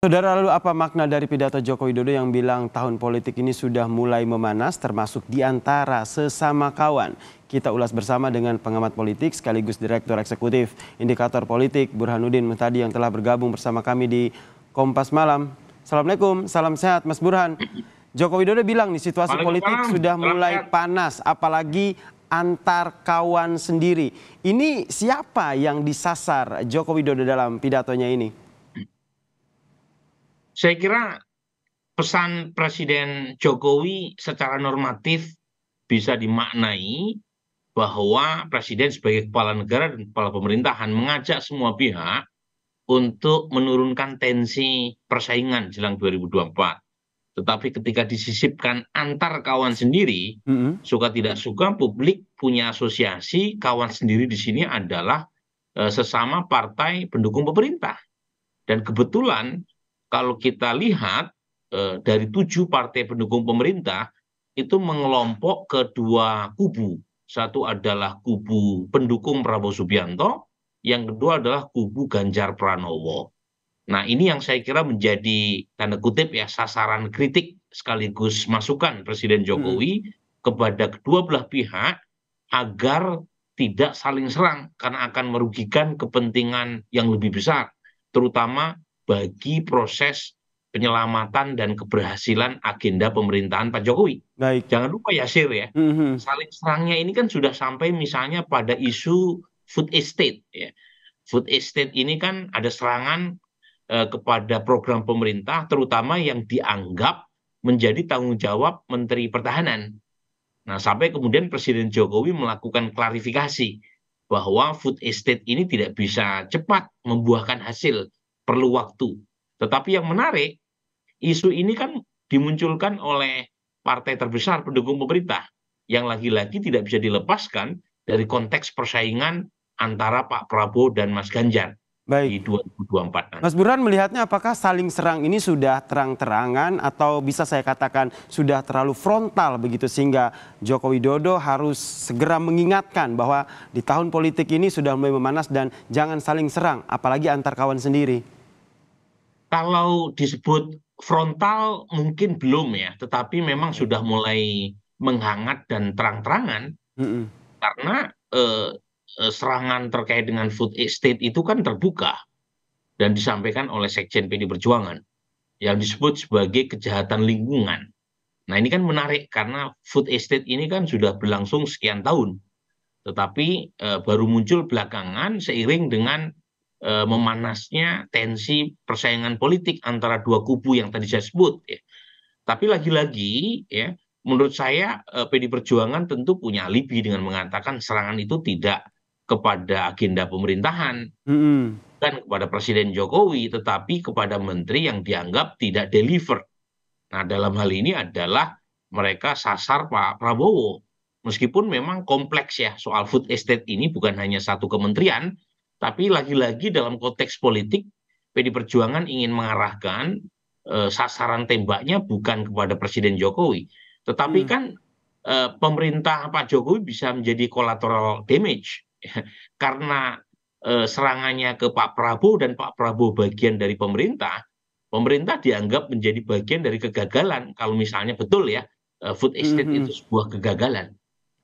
Saudara, lalu apa makna dari pidato Joko Widodo yang bilang tahun politik ini sudah mulai memanas termasuk di antara sesama kawan? Kita ulas bersama dengan pengamat politik sekaligus Direktur Eksekutif Indikator Politik Burhanuddin Muhtadi yang telah bergabung bersama kami di Kompas Malam. Assalamualaikum, salam sehat Mas Burhan. Joko Widodo bilang nih situasi politik Waalaikumsalam. sudah Salam mulai sehat. panas apalagi antar kawan sendiri. Ini siapa yang disasar Joko Widodo dalam pidatonya ini? Saya kira pesan Presiden Jokowi secara normatif bisa dimaknai bahwa Presiden sebagai kepala negara dan kepala pemerintahan mengajak semua pihak untuk menurunkan tensi persaingan jelang 2024. Tetapi ketika disisipkan antar kawan sendiri, suka tidak suka publik punya asosiasi kawan sendiri di sini adalah sesama partai pendukung pemerintah. Dan kebetulan kalau kita lihat dari 7 partai pendukung pemerintah itu mengelompok ke dua kubu. Satu adalah kubu pendukung Prabowo Subianto, yang kedua adalah kubu Ganjar Pranowo. Nah, ini yang saya kira menjadi tanda kutip ya sasaran kritik sekaligus masukan Presiden Jokowi kepada kedua belah pihak agar tidak saling serang karena akan merugikan kepentingan yang lebih besar, terutama bagi proses penyelamatan dan keberhasilan agenda pemerintahan Pak Jokowi. Baik. Jangan lupa Yasir ya, saling serangnya ini kan sudah sampai misalnya pada isu food estate ya. Food estate ini kan ada serangan kepada program pemerintah terutama yang dianggap menjadi tanggung jawab Menteri Pertahanan. Nah, sampai kemudian Presiden Jokowi melakukan klarifikasi bahwa food estate ini tidak bisa cepat membuahkan hasil, perlu waktu. Tetapi yang menarik, isu ini kan dimunculkan oleh partai terbesar pendukung pemerintah, yang lagi-lagi tidak bisa dilepaskan dari konteks persaingan antara Pak Prabowo dan Mas Ganjar di Baik. 2024 nanti. Mas Burhan melihatnya apakah saling serang ini sudah terang-terangan atau bisa saya katakan sudah terlalu frontal begitu sehingga Joko Widodo harus segera mengingatkan bahwa di tahun politik ini sudah mulai memanas dan jangan saling serang apalagi antar kawan sendiri. Kalau disebut frontal mungkin belum ya, tetapi memang sudah mulai menghangat dan terang-terangan karena serangan terkait dengan food estate itu kan terbuka dan disampaikan oleh Sekjen PD Perjuangan yang disebut sebagai kejahatan lingkungan. Nah, ini kan menarik karena food estate ini kan sudah berlangsung sekian tahun, tetapi baru muncul belakangan seiring dengan memanasnya tensi persaingan politik antara dua kubu yang tadi saya sebut ya. Tapi lagi-lagi ya, menurut saya PD Perjuangan tentu punya alibi dengan mengatakan serangan itu tidak kepada agenda pemerintahan, bukan kepada Presiden Jokowi, tetapi kepada menteri yang dianggap tidak deliver. Nah, dalam hal ini adalah mereka sasar Pak Prabowo. Meskipun memang kompleks ya soal food estate ini bukan hanya satu kementerian, tapi lagi-lagi dalam konteks politik PD Perjuangan ingin mengarahkan sasaran tembaknya bukan kepada Presiden Jokowi, tetapi kan pemerintah Pak Jokowi bisa menjadi collateral damage karena serangannya ke Pak Prabowo dan Pak Prabowo bagian dari pemerintah. Pemerintah dianggap menjadi bagian dari kegagalan kalau misalnya betul ya food estate itu sebuah kegagalan.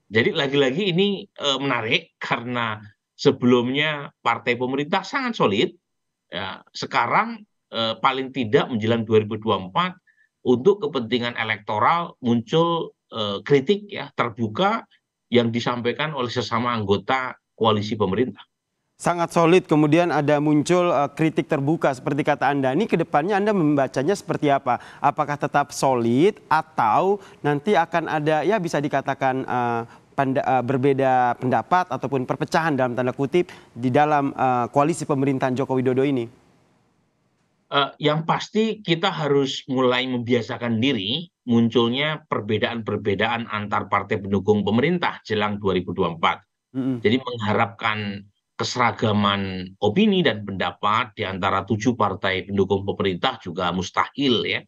Jadi lagi-lagi ini menarik karena sebelumnya partai pemerintah sangat solid, ya, sekarang paling tidak menjelang 2024 untuk kepentingan elektoral muncul kritik ya terbuka yang disampaikan oleh sesama anggota koalisi pemerintah. Sangat solid, kemudian ada muncul kritik terbuka seperti kata Anda. Ini kedepannya Anda membacanya seperti apa? Apakah tetap solid atau nanti akan ada ya bisa dikatakan berbeda pendapat ataupun perpecahan dalam tanda kutip di dalam koalisi pemerintahan Joko Widodo ini? Yang pasti kita harus mulai membiasakan diri munculnya perbedaan-perbedaan antar partai pendukung pemerintah jelang 2024. Jadi mengharapkan keseragaman opini dan pendapat di antara 7 partai pendukung pemerintah juga mustahil ya.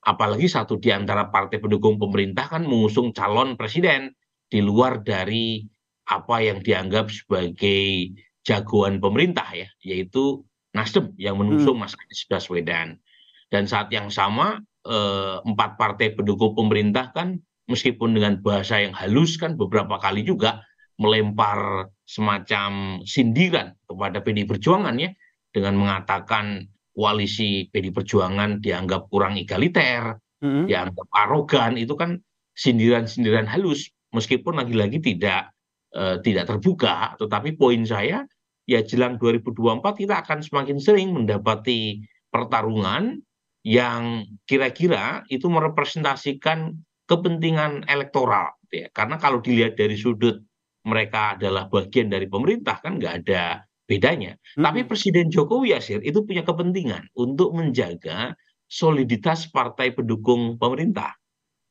Apalagi satu di antara partai pendukung pemerintah kan mengusung calon presiden di luar dari apa yang dianggap sebagai jagoan pemerintah ya, yaitu Nasdem yang mengusung Mas Anies Baswedan. Dan saat yang sama empat partai pendukung pemerintah kan meskipun dengan bahasa yang halus kan beberapa kali juga melempar semacam sindiran kepada PDI Perjuangan ya, dengan mengatakan koalisi PDI Perjuangan dianggap kurang egaliter, dianggap arogan. Itu kan sindiran-sindiran halus meskipun lagi-lagi tidak terbuka. Tetapi poin saya ya jelang 2024 kita akan semakin sering mendapati pertarungan yang kira-kira itu merepresentasikan kepentingan elektoral gitu ya. Karena kalau dilihat dari sudut mereka adalah bagian dari pemerintah kan nggak ada bedanya. Tapi Presiden Jokowi Yasir itu punya kepentingan untuk menjaga soliditas partai pendukung pemerintah.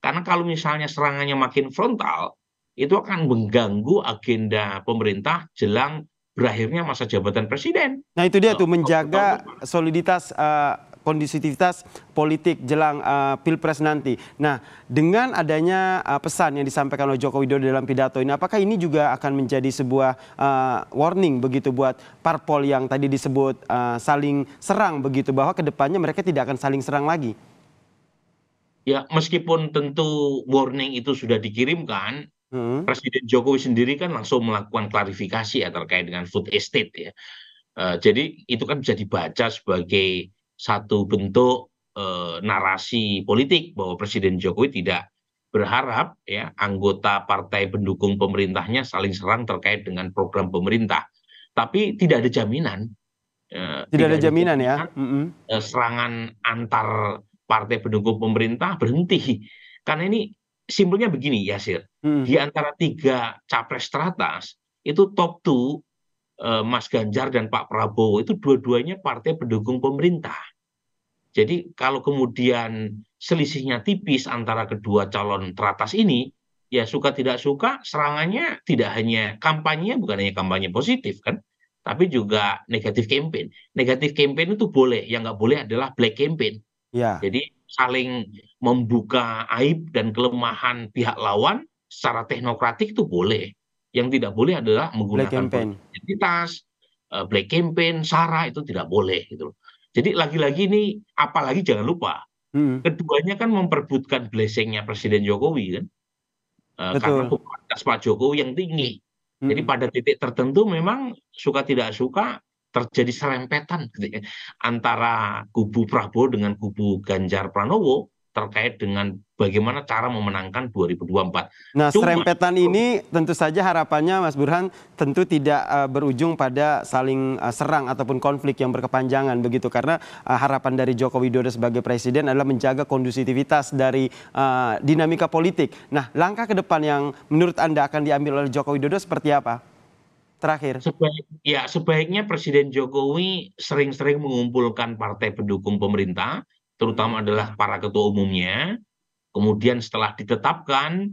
Karena kalau misalnya serangannya makin frontal, itu akan mengganggu agenda pemerintah jelang berakhirnya masa jabatan presiden. Nah itu dia tuh Tahun menjaga depan. soliditas kondisivitas politik jelang Pilpres nanti. Nah dengan adanya pesan yang disampaikan oleh Joko Widodo dalam pidato ini, apakah ini juga akan menjadi sebuah warning begitu buat parpol yang tadi disebut saling serang begitu, bahwa kedepannya mereka tidak akan saling serang lagi? Ya, meskipun tentu warning itu sudah dikirimkan, Hmm. Presiden Jokowi sendiri kan langsung melakukan klarifikasi ya terkait dengan food estate ya. Jadi itu kan bisa dibaca sebagai satu bentuk narasi politik bahwa Presiden Jokowi tidak berharap ya anggota partai pendukung pemerintahnya saling serang terkait dengan program pemerintah. Tapi tidak ada jaminan, Tidak ada tidak ada jaminan ya. jaminan serangan antar partai pendukung pemerintah berhenti. Karena ini simpelnya begini, Yasir. Mm-mm. Di antara tiga capres teratas, itu top two, Mas Ganjar dan Pak Prabowo, itu dua-duanya partai pendukung pemerintah. Jadi kalau kemudian selisihnya tipis antara kedua calon teratas ini, ya suka tidak suka serangannya tidak hanya kampanye, bukan hanya kampanye positif kan, tapi juga negatif campaign. Negatif campaign itu boleh, yang nggak boleh adalah black campaign. Ya, Jadi saling membuka aib dan kelemahan pihak lawan secara teknokratik itu boleh. Yang tidak boleh adalah black menggunakan politik campaign. identitas, black campaign, SARA itu tidak boleh gitu loh. Jadi lagi-lagi ini apalagi jangan lupa Mm-mm. keduanya kan memperebutkan blessingnya Presiden Jokowi kan. Karena Betul. popularitas Pak Jokowi yang tinggi. Jadi Mm-mm. pada titik tertentu memang suka tidak suka terjadi serempetan gitu ya, antara kubu Prabowo dengan kubu Ganjar Pranowo terkait dengan bagaimana cara memenangkan 2024. Nah, Cuma serempetan ini tentu saja harapannya Mas Burhan tentu tidak berujung pada saling serang ataupun konflik yang berkepanjangan begitu, karena harapan dari Joko Widodo sebagai presiden adalah menjaga kondusivitas dari dinamika politik. Nah, langkah ke depan yang menurut Anda akan diambil oleh Joko Widodo seperti apa? Terakhir. sebaiknya Presiden Jokowi sering-sering mengumpulkan partai pendukung pemerintah, Mm. terutama adalah para ketua umumnya. Kemudian setelah ditetapkan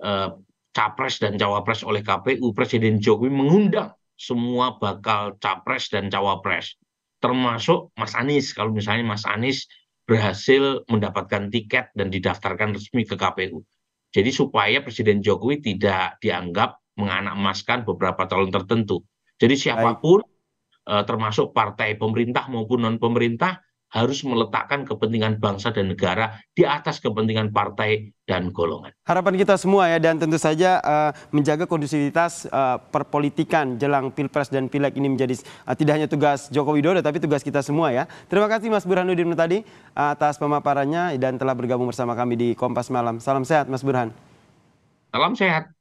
eh, capres dan cawapres oleh KPU, Presiden Jokowi mengundang semua bakal capres dan cawapres, termasuk Mas Anies. Kalau misalnya Mas Anies berhasil mendapatkan tiket dan didaftarkan resmi ke KPU. Jadi supaya Presiden Jokowi tidak dianggap menganak emaskan beberapa calon tertentu. Jadi Baik. siapapun, termasuk partai pemerintah maupun non pemerintah, harus meletakkan kepentingan bangsa dan negara di atas kepentingan partai dan golongan. Harapan kita semua ya, dan tentu saja menjaga kondusivitas perpolitikan jelang Pilpres dan Pileg ini menjadi tidak hanya tugas Joko Widodo tapi tugas kita semua ya. Terima kasih Mas Burhanuddin Muhtadi atas pemaparannya dan telah bergabung bersama kami di Kompas Malam. Salam sehat Mas Burhan. Salam sehat.